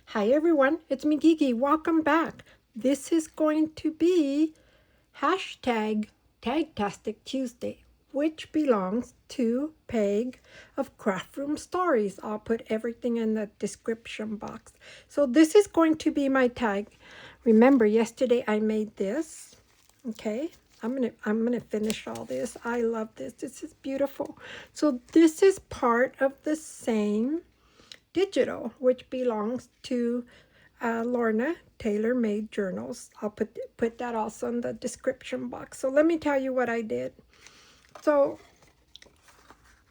Hi everyone, it's me Gigi. Welcome back. This is going to be hashtag Tagtastic Tuesday, which belongs to Peg of Craft Room Stories. I'll put everything in the description box. So this is going to be my tag. Remember, yesterday I made this. Okay, I'm gonna finish all this. I love this. This is beautiful. So this is part of the same digital, which belongs to Lorna Tailor Made Journals. I'll put that also in the description box. So let me tell you what I did. So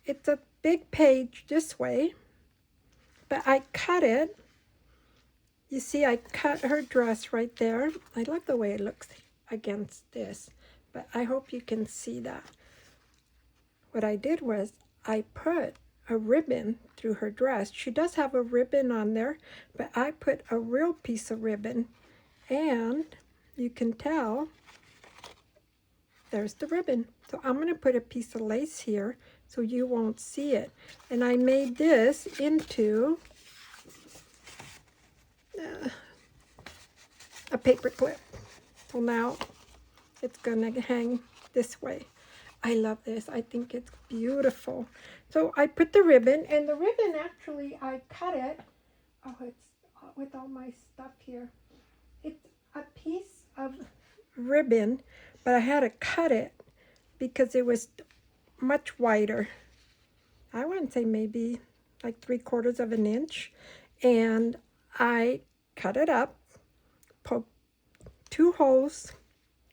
it's a big page this way, but I cut it. You see, I cut her dress right there. I love the way it looks against this, but I hope you can see that. What I did was I put a ribbon through her dress. She does have a ribbon on there, but I put a real piece of ribbon, and you can tell there's the ribbon. So I'm going to put a piece of lace here so you won't see it. And I made this into a paper clip. So now it's going to hang this way. I love this. I think it's beautiful. So I put the ribbon, and the ribbon actually, I cut it. Oh, it's with all my stuff here. It's a piece of ribbon, but I had to cut it because it was much wider. I want to say maybe like 3/4 of an inch. And I cut it up, poked 2 holes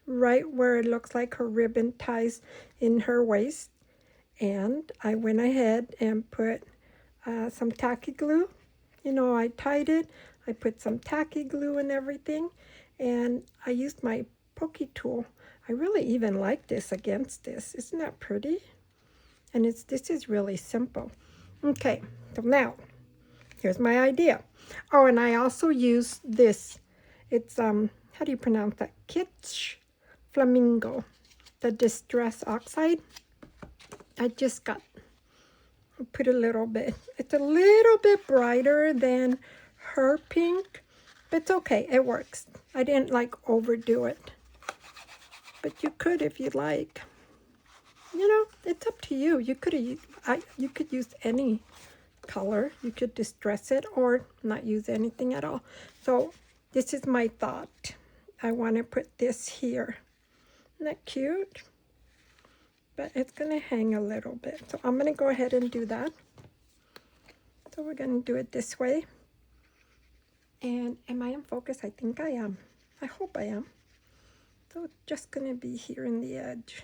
right where it looks like her ribbon ties in her waist. And I went ahead and put some tacky glue. You know, I tied it. I put some tacky glue and everything. And I used my pokey tool. I really even like this against this. Isn't that pretty? And this is really simple. Okay, so now, here's my idea. Oh, and I also use this. It's, how do you pronounce that? Kitsch Flamingo, the Distress Oxide. I just put a little bit. It's a little bit brighter than her pink, but it's okay. It works. I didn't like overdo it, but you could if you like. You know, it's up to you. You could use any color. You could distress it or not use anything at all. So this is my thought. I want to put this here. Isn't that cute? But it's going to hang a little bit. So I'm going to go ahead and do that. So we're going to do it this way. And am I in focus? I think I am. I hope I am. So it's just going to be here in the edge.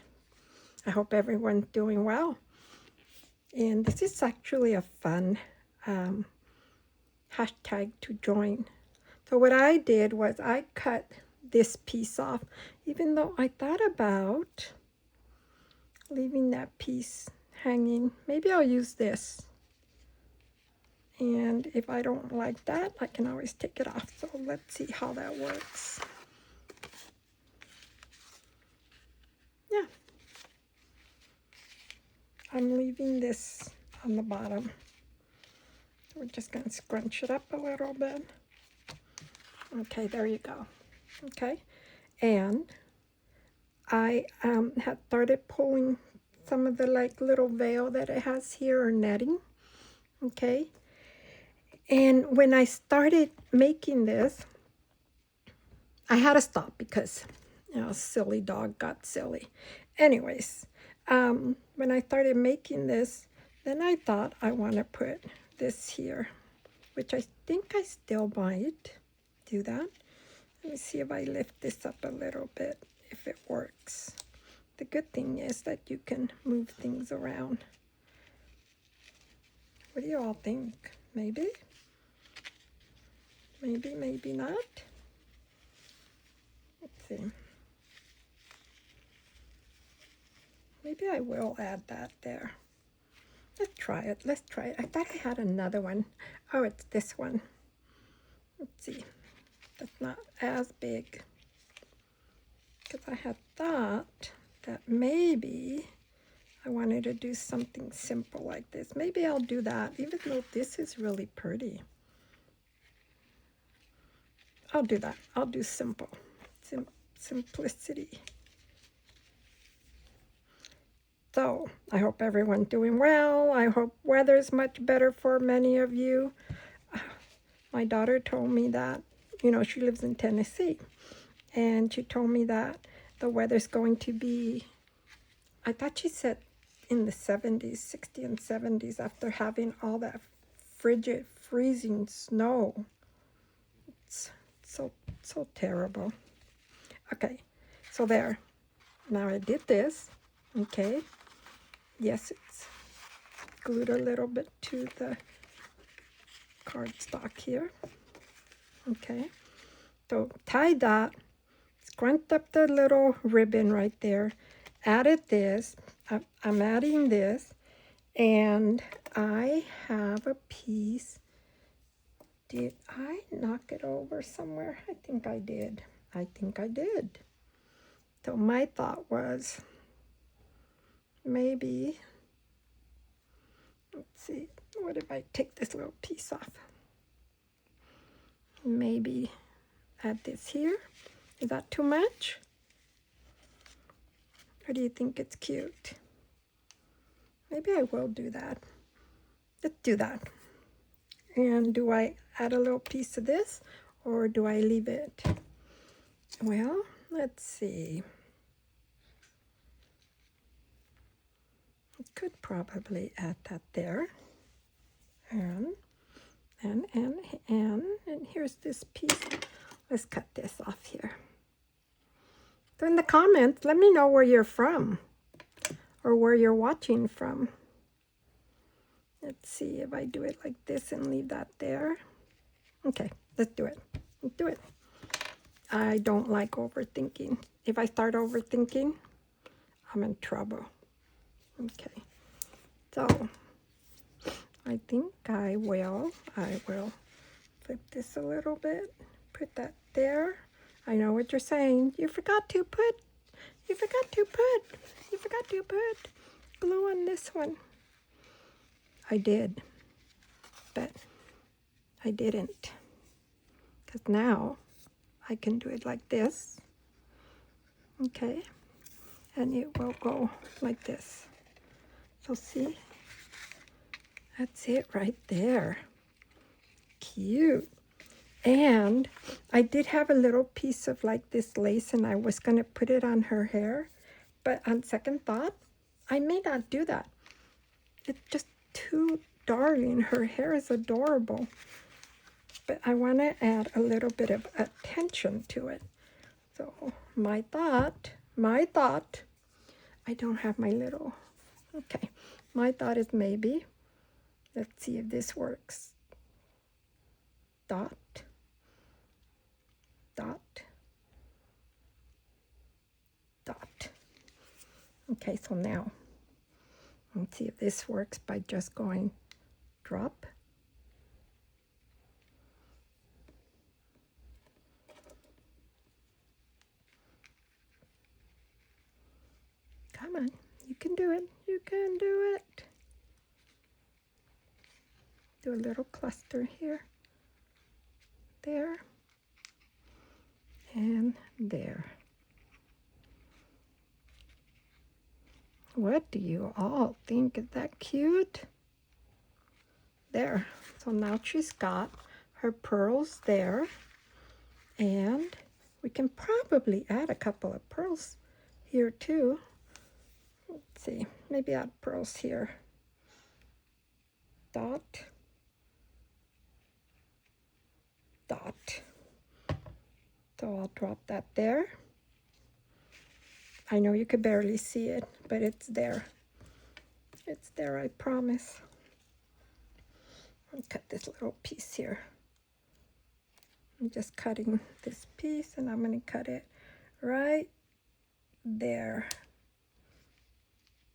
I hope everyone's doing well. And this is actually a fun hashtag to join. So what I did was I cut this piece off, even though I thought about leaving that piece hanging. Maybe I'll use this. And if I don't like that, I can always take it off. So let's see how that works. Yeah. I'm leaving this on the bottom. We're just going to scrunch it up a little bit. Okay, there you go. Okay, and I had started pulling some of the like little veil that it has here, or netting. Okay, and when I started making this, I had to stop because, you know, silly dog got silly. Anyways, when I started making this, then I thought I want to put this here, which I think I still might do that. Let me see if I lift this up a little bit, if it works. The good thing is that you can move things around. What do you all think? Maybe? Maybe, maybe not? Let's see. Maybe I will add that there. Let's try it. Let's try it. I thought I had another one. Oh, it's this one. Let's see. That's not as big. Because I had thought that maybe I wanted to do something simple like this. Maybe I'll do that, even though this is really pretty. I'll do that. I'll do simple. Simplicity. So, I hope everyone's doing well. I hope weather's much better for many of you. My daughter told me that, she lives in Tennessee, and she told me that the weather's going to be, I thought she said in the 70s, 60 and 70s after having all that frigid, freezing snow. It's so terrible. Okay, so there. Now I did this, okay. Yes, it's glued a little bit to the cardstock here. Okay, so tie that, scrunched up the little ribbon right there, added this, I'm adding this, and I have a piece. Did I knock it over somewhere? I think I did. So my thought was maybe, let's see, what if I take this little piece off? Maybe add this here. Is that too much? Or do you think it's cute? Maybe I will do that. Let's do that. And do I add a little piece of this, or do I leave it? Well, let's see. I could probably add that there. And here's this piece. Let's cut this off here. So in the comments, let me know where you're from or where you're watching from. Let's see if I do it like this and leave that there. Okay, let's do it. Let's do it. I don't like overthinking. If I start overthinking, I'm in trouble. Okay, so I think I will flip this a little bit, put that there. I know what you're saying. You forgot to put glue on this one. I did, but I didn't, because now I can do it like this, okay, and it will go like this. So see, that's it right there. Cute. And I did have a little piece of like this lace, and I was going to put it on her hair, but on second thought, I may not do that. It's just too darling. Her hair is adorable, but I want to add a little bit of attention to it. So my thought, I don't have my little, okay, my thought is maybe, let's see if this works. Dot. Okay, so now let's see if this works by just going drop. Come on, you can do it. You can do it. Do a little cluster here, there, and there. What do you all think? Is that cute? There. So now she's got her pearls there, and we can probably add a couple of pearls here too. Let's see, maybe add pearls here. Dot. So I'll drop that there. I know you could barely see it, but it's there. It's there, I promise. I'll cut this little piece here. I'm just cutting this piece, and I'm going to cut it right there.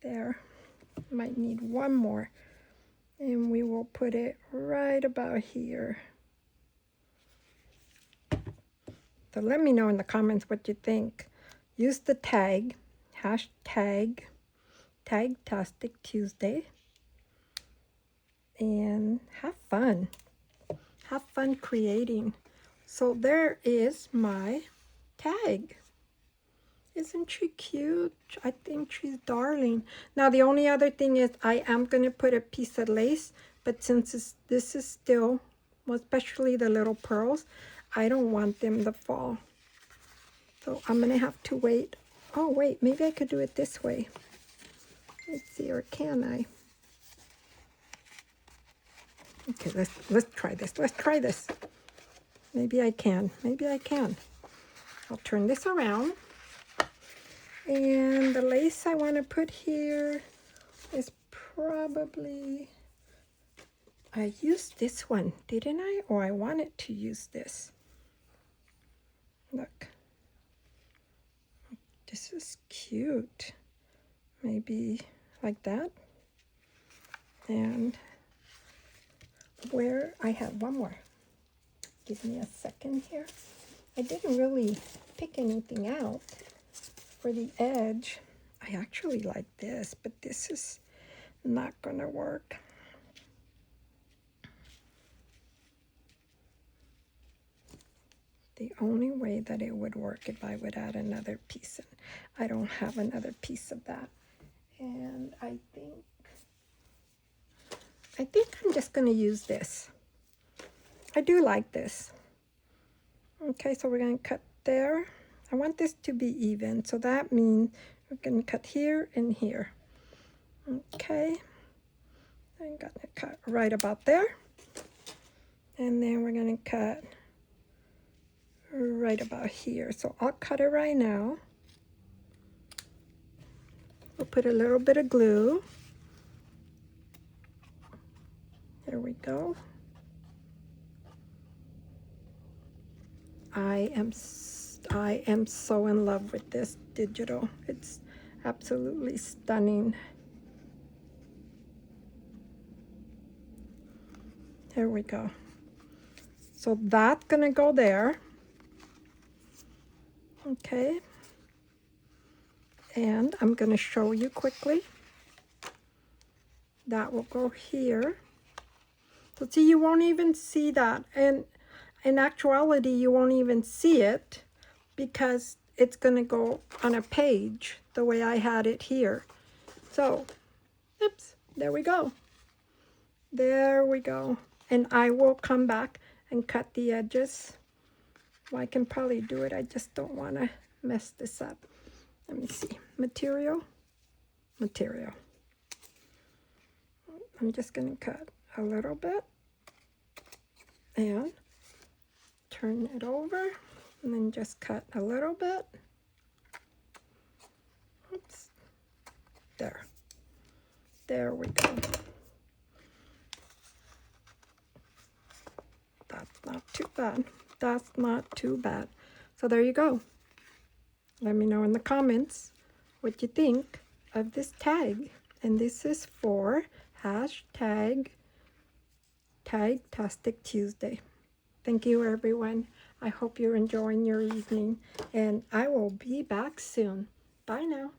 There. Might need one more, and we will put it right about here. So let me know in the comments what you think. Use the tag, hashtag Tagtastic Tuesday, and have fun. Have fun creating So there is my tag. Isn't she cute? I think she's darling. Now the only other thing is I am going to put a piece of lace, but since this is still, well, especially the little pearls, I don't want them to fall. So I'm going to have to wait. Oh wait, maybe I could do it this way. Let's see, or can I? Okay, let's try this. Let's try this. Maybe I can. Maybe I can. I'll turn this around. And the lace I want to put here is probably, I used this one, didn't I? Or I wanted to use this. Look. This is cute. Maybe like that. And where I have one more. Give me a second here. I didn't really pick anything out for the edge. I actually like this, but this is not gonna work. The only way that it would work if I would add another piece, and I don't have another piece of that. And I think I'm just gonna use this. I do like this. Okay, so we're gonna cut there. I want this to be even, so that means we're gonna cut here and here. Okay, I'm gonna cut right about there. And then we're gonna cut right about here. So I'll cut it right now. We'll put a little bit of glue. There we go. I am so in love with this digital. It's absolutely stunning. There we go. So that's gonna go there. Okay. And I'm gonna show you quickly. That will go here. So see, you won't even see that. And in actuality, you won't even see it because it's going to go on a page the way I had it here. So, oops, there we go. There we go. And I will come back and cut the edges. Well, I can probably do it. I just don't want to mess this up. Let me see. Material. I'm just going to cut a little bit and turn it over and then just cut a little bit. Oops. There we go. That's not too bad. That's not too bad. So there you go. Let me know in the comments what you think of this tag. And this is for hashtag Tagtastic Tuesday. Thank you, everyone. I hope you're enjoying your evening, and I will be back soon. Bye now.